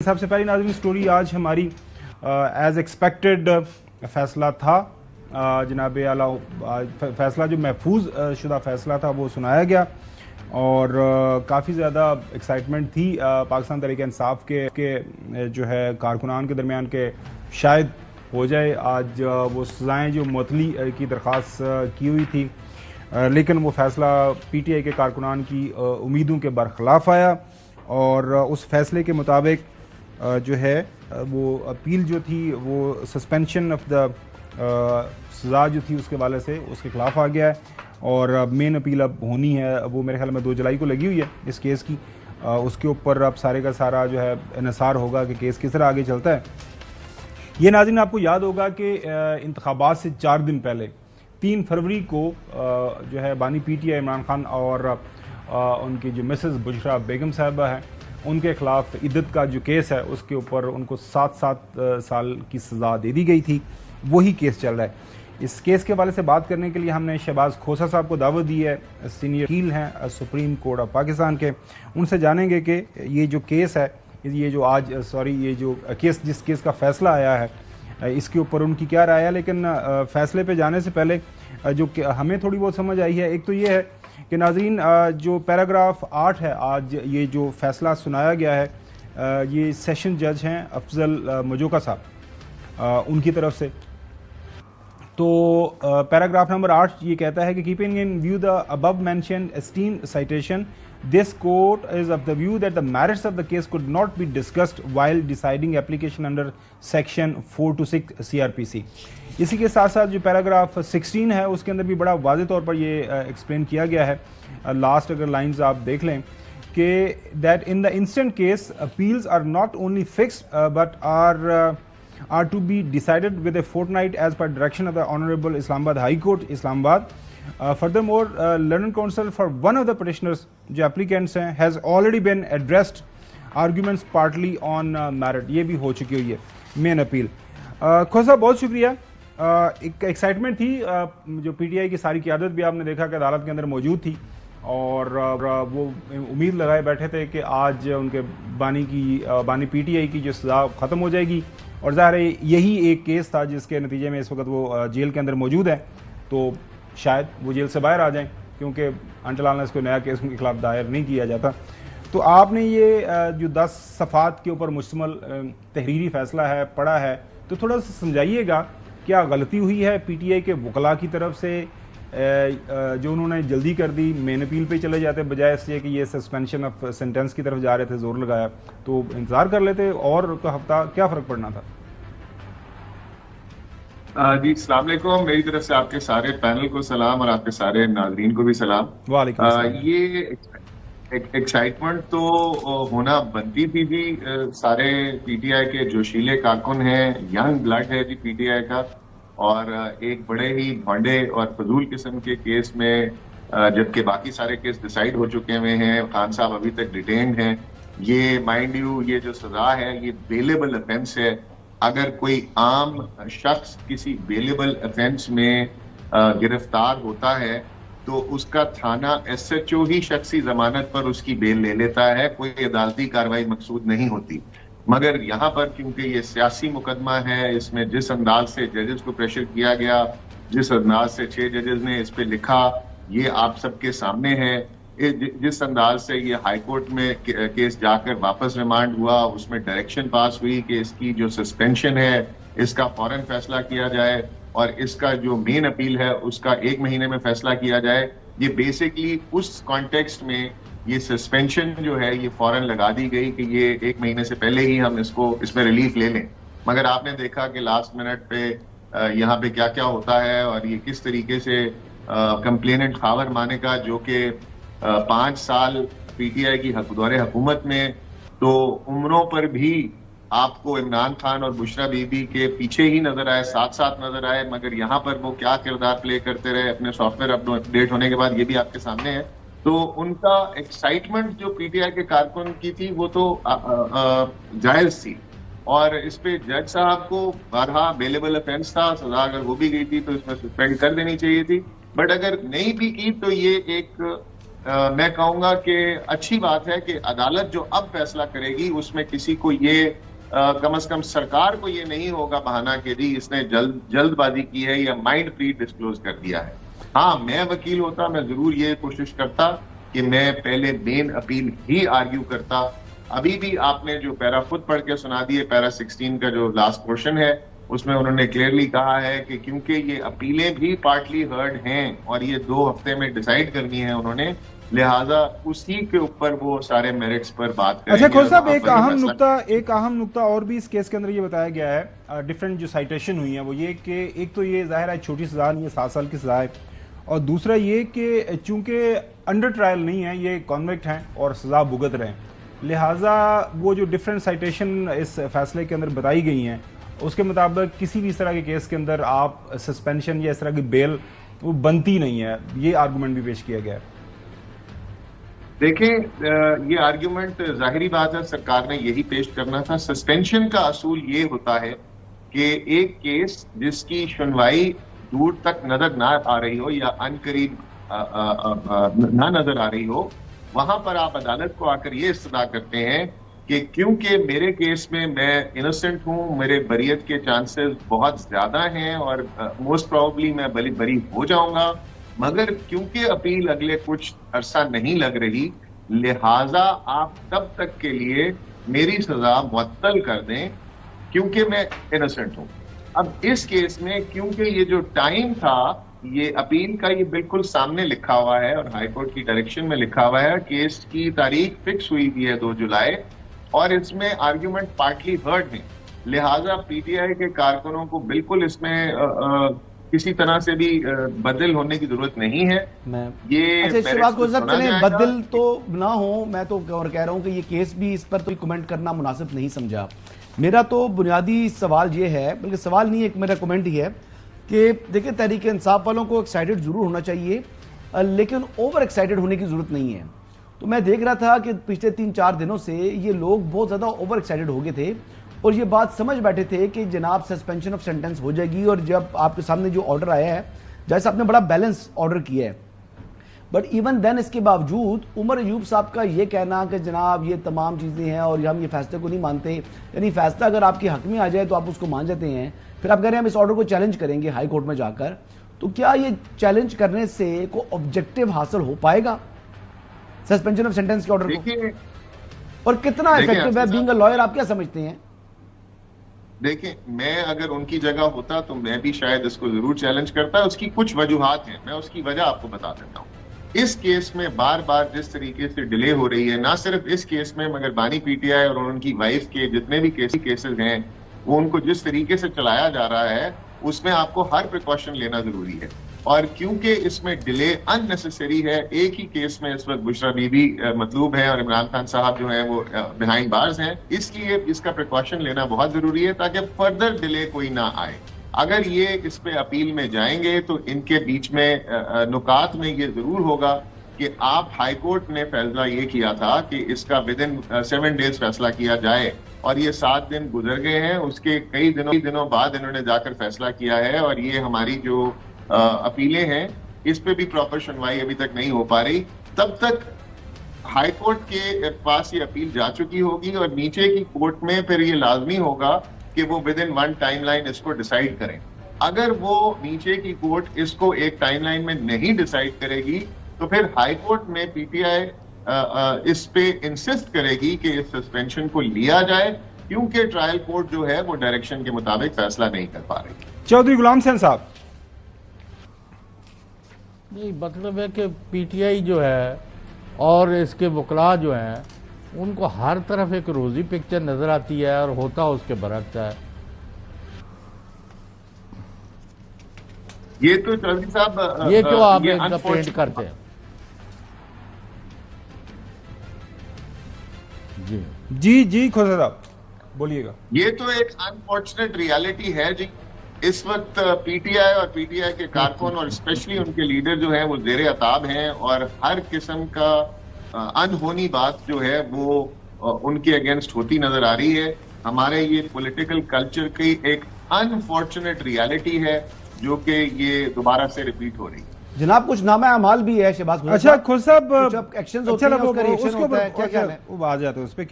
سب سے پہلی ناظرین سٹوری آج ہماری ایز ایکسپیکٹڈ فیصلہ تھا جناب اعلیٰ فیصلہ جو محفوظ شدہ فیصلہ تھا وہ سنایا گیا اور کافی زیادہ ایکسائٹمنٹ تھی پاکستان تحریک انصاف کے جو ہے کارکنان کے درمیان کے شاید ہو جائے آج وہ سزائیں جو معطلی کی درخواست کی ہوئی تھی لیکن وہ فیصلہ پی ٹی آئی کے کارکنان کی امیدوں کے برخلاف آیا اور اس فیصلے کے مطابق جو ہے وہ اپیل جو تھی وہ سسپینشن آف دا سزا جو تھی اس کے حوالے سے اس کے خلاف آ گیا ہے اور مین اپیل اب ہونی ہے وہ میرے خیال میں 2 جولائی کو لگی ہوئی ہے اس کیس کی اس کے اوپر اب سارے کا سارا جو ہے انحصار ہوگا کہ کیس کس طرح آگے چلتا ہے. یہ ناظرین آپ کو یاد ہوگا کہ انتخابات سے 4 دن پہلے 3 فروری کو جو ہے بانی P T I Imran Khan اور ان کی جو مسز بشرا بیگم صاحبہ ہیں ان کے خلاف عدت کا جو کیس ہے اس کے اوپر ان کو 7 سال کی سزا دے دی گئی تھی. وہی کیس چل رہا ہے. اس کیس کے حوالے سے بات کرنے کے لیے ہم نے شہباز کھوسہ صاحب کو دعوت دی ہے, سینئر وکیل ہیں سپریم کورٹ آف پاکستان کے. ان سے جانیں گے کہ یہ جو کیس ہے یہ جو آج یہ جو کیس جس کیس کا فیصلہ آیا ہے اس کے اوپر ان کی کیا رائے ہے. لیکن فیصلے پہ جانے سے پہلے جو ہمیں تھوڑی بہت سمجھ آئی ہے ایک تو یہ ہے کہ ناظرین جو پیراگراف 8 ہے آج یہ جو فیصلہ سنایا گیا ہے یہ سیشن جج ہیں افضل مجوکا صاحب ان کی طرف سے. تو پیراگراف نمبر 8 یہ کہتا ہے کہ keeping in view the above mentioned esteem citation this court is of the view that the merits of the case could not be discussed while deciding application under section 426 CRPC. اسی کے ساتھ ساتھ جو paragraph 16 ہے اس کے اندر بھی بڑا واضح طور پر یہ ایکسپلین کیا گیا ہے, لاسٹ اگر لائنز آپ دیکھ لیں کہ that in the instant case appeals are not only fixed but are to be decided with a fortnight as per direction of the Honorable Islamabad High Court, Islamabad. Furthermore, learned counsel for one of the petitioners جو applicants ہیں has already been addressed arguments partly on merit. یہ بھی ہو چکی ہوئی ہے مین appeal. Khosa بہت شکریہ. ایک ایکسائٹمنٹ تھی جو پی ٹی آئی کی ساری قیادت بھی آپ نے دیکھا کہ عدالت کے اندر موجود تھی اور وہ امید لگائے بیٹھے تھے کہ آج ان کے بانی پی ٹی آئی کی جو سزا ختم ہو جائے گی اور ظاہر ہے یہی ایک کیس تھا جس کے نتیجے میں اس وقت وہ جیل کے اندر موجود ہے. تو شاید وہ جیل سے باہر آ جائیں کیونکہ انٹلان اس کو نیا کیس ان کے خلاف دائر نہیں کیا جاتا. تو آپ نے یہ جو 10 صفحات کے اوپر مشتمل تحریری فیصلہ ہے پڑھا ہے تو تھوڑا سا سمجھائیے گا کیا غلطی ہوئی ہے پی ٹی آئی کے وکلاء کی طرف سے جو انہوں نے جلدی کر دی, مین اپیل پہ چلے جاتے بجائے اس لیے کہ یہ سسپینشن آف سینٹنس کی طرف جا رہے تھے, زور لگایا تو انتظار کر لیتے اور ہفتہ کیا فرق پڑنا تھا. جی السلام علیکم. میری طرف سے آپ کے سارے پینل کو سلام اور آپ کے سارے ناظرین کو بھی سلام. وعلیکم السلام. یہ ایکسائٹمنٹ تو ہونا بنتی تھی جی. سارے پی ٹی آئی کے جوشیلے کارکن ہیں, ینگ بلڈ ہے جی پی ٹی آئی کا, اور ایک بڑے ہی بھانڈے اور فضول قسم کے کیس میں جبکہ باقی سارے کیس ڈیسائیڈ ہو چکے ہوئے ہیں, خان صاحب ابھی تک ڈیٹینڈ ہیں. یہ مائنڈ یو یہ جو سزا ہے یہ بیلیبل افینس ہے. اگر کوئی عام شخص کسی بیلیبل افینس میں گرفتار ہوتا ہے تو اس کا تھانہ ایس ایچ او ہی شخصی ضمانت پر اس کی بیل لے لیتا ہے, کوئی عدالتی کارروائی مقصود نہیں ہوتی. مگر یہاں پر کیونکہ یہ سیاسی مقدمہ ہے, اس میں جس انداز سے ججز کو پریشر کیا گیا, جس انداز سے 6 ججز نے اس پہ لکھا یہ آپ سب کے سامنے ہے, جس انداز سے یہ ہائی کورٹ میں کیس جا کر واپس ریمانڈ ہوا, اس میں ڈائریکشن پاس ہوئی کہ اس کی جو سسپینشن ہے اس کا فوراً فیصلہ کیا جائے اور اس کا جو مین اپیل ہے اس کا 1 مہینے میں فیصلہ کیا جائے. یہ بیسکلی اس کانٹیکسٹ میں یہ سسپینشن جو ہے یہ فوراً لگا دی گئی کہ یہ 1 مہینے سے پہلے ہی ہم اس میں ریلیف لے لیں. مگر آپ نے دیکھا کہ لاسٹ منٹ پہ یہاں پہ کیا کیا ہوتا ہے اور یہ کس طریقے سے کمپلیننٹ خاور مانے کا جو کہ 5 سال پی ٹی آئی کی دور حکومت میں تو عمروں پر بھی آپ کو عمران خان اور بشرا بی بی کے پیچھے ہی نظر آئے, ساتھ نظر آئے, مگر یہاں پر وہ کیا کردار پلے کرتے رہے اپنے سافٹ ویئر اپڈیٹ ہونے کے بعد یہ بھی آپ کے سامنے ہے. تو ان کا ایکسائٹمنٹ جو پی ٹی آئی کے کارکن کی تھی وہ تو جائز تھی, اور اس پہ جج صاحب کو بارہا بیلیبل افینس تھا, سزا اگر وہ بھی گئی تھی تو اس میں سسپینڈ کر دینی چاہیے تھی, بٹ اگر نہیں بھی کی تو یہ ایک میں کہوں گا کہ اچھی بات ہے کہ عدالت جو اب فیصلہ کرے گی اس میں کسی کو یہ کم از کم سرکار کو یہ نہیں ہوگا بہانہ کہ جی اس نے جلد بازی کی ہے یا مائنڈ فری ڈسکلوز کر دیا ہے. ہاں میں وکیل ہوتا میں ضرور یہ کوشش کرتا کہ میں پہلے مین اپیل ہی آرگیو کرتا. ابھی بھی آپ نے جو پیرا خود پڑھ کے سنا دیے، پیرا 16 کا جو لاسٹ پورشن ہے اس میں انہوں نے کلیئرلی کہا ہے کہ کیونکہ یہ اپیلیں بھی پارٹلی ہرڈ ہیں اور یہ 2 ہفتے میں ڈیسائیڈ کرنی ہے انہوں نے، لہٰذا اسی کے اوپر وہ سارے میرٹس پر بات کریں گے. اچھا کھوسا صاحب، ایک اہم نقطہ اور بھی اس کیس کے اندر یہ بتایا گیا ہے، ڈفرینٹ جو سائٹیشن ہوئی ہیں وہ یہ کہ ایک تو یہ ظاہر ہے چھوٹی سزا نہیں ہے، 7 سال کی سزا ہے، اور دوسرا یہ کہ چونکہ انڈر ٹرائل نہیں ہے، یہ کنوکٹ ہیں اور سزا بھگت رہے ہیں، لہٰذا وہ جو ڈفرینٹ سائٹیشن اس فیصلے کے اندر بتائی گئی ہیں اس کے مطابق کسی بھی اس طرح کے کیس کے اندر آپ سسپینشن یا اس طرح کی بیل وہ بنتی نہیں ہے. یہ آرگومنٹ بھی پیش کیا گیا ہے. دیکھیں یہ آرگیومنٹ ظاہری بات ہے سرکار نے یہی پیش کرنا تھا. سسپینشن کا اصول یہ ہوتا ہے کہ ایک کیس جس کی سنوائی دور تک نظر نہ آ رہی ہو یا ان قریب نہ نظر آ رہی ہو، وہاں پر آپ عدالت کو آ کر یہ استدعا کرتے ہیں کہ کیونکہ میرے کیس میں انوسنٹ ہوں، میرے بریت کے چانسز بہت زیادہ ہیں اور موسٹ پروبلی میں بری ہو جاؤں گا، مگر کیونکہ اپیل اگلے کچھ عرصہ نہیں لگ رہی، لہٰذا آپ تب تک کے لیے میری سزا معطل کر دیں کیونکہ میں انوسنٹ ہوں. اب اس کیس میں کیونکہ یہ جو ٹائم تھا، یہ اپیل کا یہ بالکل سامنے لکھا ہوا ہے اور ہائی کورٹ کی ڈائریکشن میں لکھا ہوا ہے، کیس کی تاریخ فکس ہوئی ہوئی ہے 2 جولائی، اور اس میں آرگیومنٹ پارٹلی ہرڈ ہیں، لہٰذا پی ٹی آئی کے کارکنوں کو بالکل اس میں کسی طرح سے بھی بدل ہونے کی ضرورت نہیں ہے. یہ بدل تو نہ ہو، میں تو اور کہہ رہا ہوں کہ یہ کیس بھی اس پر تو کمنٹ کرنا مناسب نہیں سمجھا. میرا تو بنیادی سوال یہ ہے، بلکہ سوال نہیں، ایک میرا کمنٹ ہی ہے کہ دیکھیں تحریک انصاف والوں کو ایکسائٹڈ ضرور ہونا چاہیے لیکن اوور ایکسائٹڈ ہونے کی ضرورت نہیں ہے. تو میں دیکھ رہا تھا کہ پچھلے 3-4 دنوں سے یہ لوگ بہت زیادہ اوور ایکسائٹڈ ہو گئے تھے اور یہ بات سمجھ بیٹھے تھے کہ جناب سسپینشن آف سینٹنس ہو جائے گی. اور جب آپ کے سامنے جو آرڈر آیا ہے، جیسا آپ نے بڑا بیلنس آرڈر کیا ہے، بٹ ایون دین اس کے باوجود عمر ایوب صاحب کا یہ کہنا کہ جناب یہ تمام چیزیں ہیں اور ہم یہ فیصلے کو نہیں مانتے، یعنی فیصلہ اگر آپ کے حق میں آ جائے تو آپ اس کو مان جاتے ہیں، پھر آپ کہہ رہے ہیں ہم اس آرڈر کو چیلنج کریں گے ہائی کورٹ میں جا کر. تو کیا یہ چیلنج کرنے سے کوئی آبجیکٹو حاصل ہو پائے گا سسپینشن آف سینٹنس کے آرڈر کو، اور کتنا ایفیکٹو ہے؟ بینگ اے لائر آپ کیا سمجھتے ہیں؟ دیکھیں میں اگر ان کی جگہ ہوتا تو میں بھی شاید اس کو ضرور چیلنج کرتا. اس کی کچھ وجوہات ہیں، میں اس کی وجہ آپ کو بتا دیتا ہوں. اس کیس میں بار بار جس طریقے سے ڈیلے ہو رہی ہے، نہ صرف اس کیس میں مگر بانی پی ٹی آئی اور ان کی وائف کے جتنے بھی کیسز ہیں وہ ان کو جس طریقے سے چلایا جا رہا ہے اس میں آپ کو ہر پریکاشن لینا ضروری ہے. اور کیونکہ اس میں ڈیلے ان نیسیسری ہے، ایک ہی کیس میں اس وقت بشرا بی بی مطلوب ہے اور عمران خان صاحب جو ہیں وہ بیہائنڈ بارز ہیں، اس لیے اس کا پریکاشن لینا بہت ضروری ہے تاکہ فردر ڈیلے کوئی نہ آئے. اگر یہ اس پہ اپیل میں جائیں گے تو ان کے بیچ میں نکات میں یہ ضرور ہوگا کہ آپ ہائی کورٹ نے فیصلہ یہ کیا تھا کہ اس کا ود ان 7 days فیصلہ کیا جائے، اور یہ 7 دن گزر گئے ہیں، اس کے کئی دنوں بعد انہوں نے جا کر فیصلہ کیا ہے، اور یہ ہماری جو اپیلیں ہیں اس پہ بھی پراپر سنوائی ابھی تک نہیں ہو پا رہی. تب تک ہائی کورٹ کے پاس یہ اپیل جا چکی ہوگی اور نیچے کی کورٹ میں پھر یہ لازمی ہوگا کہ وہ ود ان 1 ٹائم لائن اس کو ڈیسائیڈ کریں. اگر وہ نیچے کی کورٹ اس کو ایک ٹائم لائن میں نہیں ڈیسائیڈ کرے گی تو پھر ہائی کورٹ میں پی ٹی آئی اس پہ انسسٹ کرے گی کہ اس سسپینشن کو لیا جائے، کیونکہ ٹرائل کورٹ جو ہے وہ ڈائریکشن کے مطابق فیصلہ نہیں کر پا رہی. چودھری غلام حسین صاحب، نہیں مطلب ہے کہ پی ٹی آئی جو ہے اور اس کے وکلاء جو ہیں ان کو ہر طرف ایک روزی پکچر نظر آتی ہے اور ہوتا اس کے برعکس ہے. یہ تو چودھری صاحب یہ کیوں آپ اس کا پینٹ کرتے ہیں؟ جی کھوسا صاحب بولیے گا. یہ تو ایک انفارچونیٹ ریالٹی ہے جی. اس وقت پی ٹی آئی اور پی ٹی آئی کے کارکن اور اسپیشلی ان کے لیڈر جو ہیں وہ زیر عتاب ہیں، اور ہر قسم کا انہونی بات جو ہے وہ ان کے اگینسٹ ہوتی نظر آ رہی ہے. ہمارے یہ پولیٹیکل کلچر کی ایک انفارچونیٹ ریالٹی ہے جو کہ یہ دوبارہ سے ریپیٹ ہو رہی ہے. جناب کچھ نامہ اعمال بھی ہے شہباز خورشید اچھا خورشید صاحب کچھ ایکشنز ہوتے ہیں اس کا ریئیکشن ہوتا ہے، کیا خیال ہے؟ وہ آ جاتے ہیں اس پہ